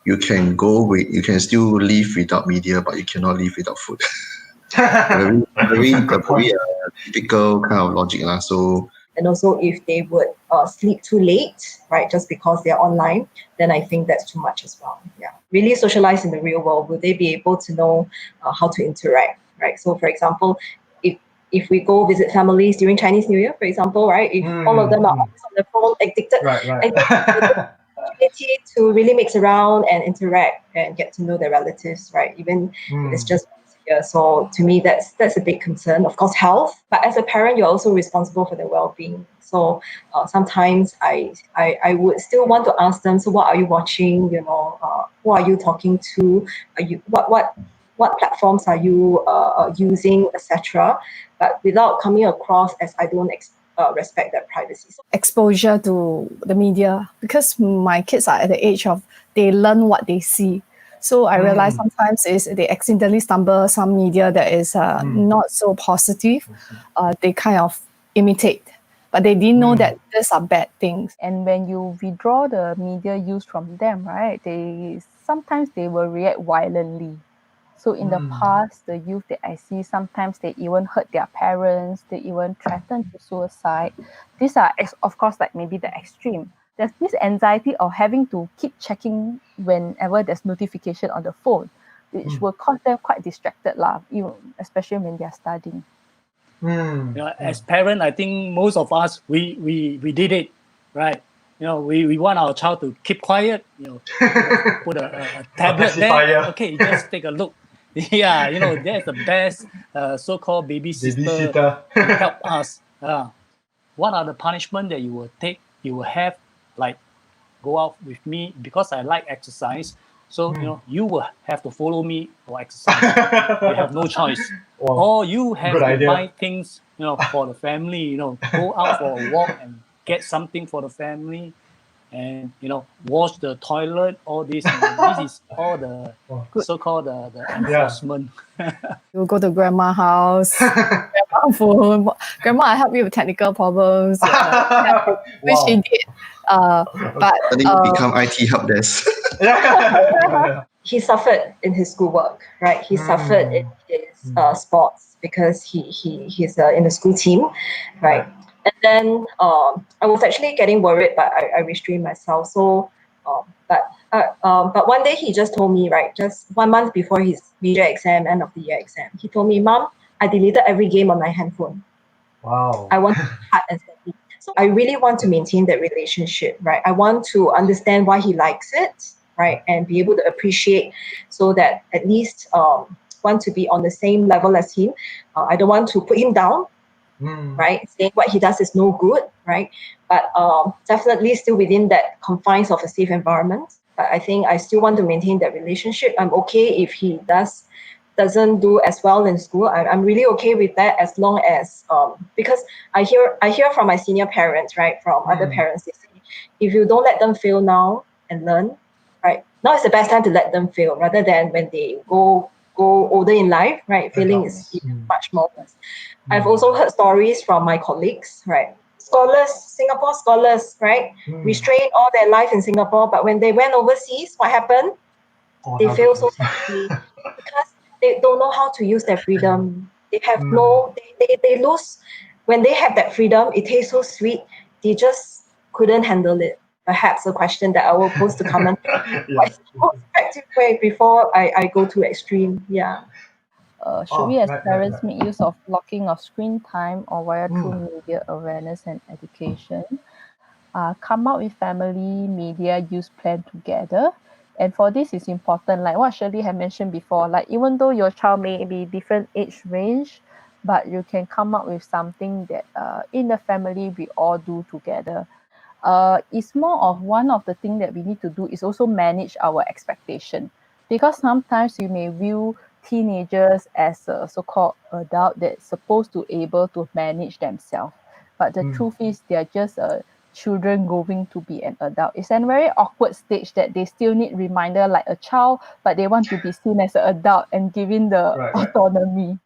you can still live without media, but you cannot live without food. very typical kind of logic lah. So. And also, if they would sleep too late, right, just because they're online, then I think that's too much as well. Yeah, really socialize in the real world. Will they be able to know how to interact, right? So, for example, if we go visit families during Chinese New Year, for example, right, if all of them are always on their phone, addicted, opportunity to really mix around and interact and get to know their relatives, right? Even if it's just here. So to me, that's a big concern. Of course, health, but as a parent, you're also responsible for their well-being. So sometimes I would still want to ask them, so what are you watching? Who are you talking to? Are you what platforms are you using, etc. But without coming across as I don't respect their privacy. So exposure to the media, because my kids are at the age of they learn what they see. So I realize sometimes they accidentally stumble some media that is not so positive. They kind of imitate, but they didn't know that these are bad things. And when you withdraw the media use from them, right, sometimes they will react violently. So in the past, the youth that I see, sometimes they even hurt their parents, they even threaten to suicide. These are, of course, like maybe the extreme. There's this anxiety of having to keep checking whenever there's notification on the phone, which will cause them quite distracted, especially when they're studying. As parents, I think most of us, we did it, right? We want our child to keep quiet, put a tablet there. Okay, just take a look. Yeah, that's the best so-called babysitter to help us. What are the punishment that you will have, like go out with me because I like exercise. So, you will have to follow me for exercise. You have no choice. Or you have to buy things, for the family, go out for a walk and get something for the family. And wash the toilet, all this. This is all the so-called the enforcement. You go to grandma's house, grandma phone. Grandma, I help you with technical problems. Which he did. But then you become IT help desk. He suffered in his schoolwork, right? He suffered in his sports because he's in the school team, right? And then I was actually getting worried, but I restrained myself. So, but one day he just told me, right, just 1 month before his major exam, end of the year exam, he told me, "Mom, I deleted every game on my handphone. Wow. I want to cut and study." So I really want to maintain that relationship, right? I want to understand why he likes it, right, and be able to appreciate, so that at least want to be on the same level as him. I don't want to put him down. Right, saying what he does is no good, right? But definitely still within that confines of a safe environment. But I think I still want to maintain that relationship. I'm okay if he doesn't do as well in school. I'm really okay with that, as long as because I hear from my senior parents, right, from other parents, they say, if you don't let them fail now and learn, right, now is the best time to let them fail, rather than when they go older in life, right, failing is much more worse. I've also heard stories from my colleagues, right? Singapore scholars, right? Restrained all their life in Singapore, but when they went overseas, what happened? They fail so sadly because they don't know how to use their freedom. They have they lose. When they have that freedom, it tastes so sweet. They just couldn't handle it. Perhaps a question that I will pose to comment. What is the most effective way before I go to extreme? Yeah. Should we as parents make use of blocking of screen time or via through media awareness and education? Come up with family media use plan together. And for this is important, like what Shirley had mentioned before, like even though your child may be different age range, but you can come up with something that in the family we all do together. It's more of one of the things that we need to do is also manage our expectation, because sometimes you may view teenagers as a so-called adult that's supposed to able to manage themselves, but the truth is they're just children going to be an adult. It's a very awkward stage that they still need reminder like a child, but they want to be seen as an adult and given the autonomy.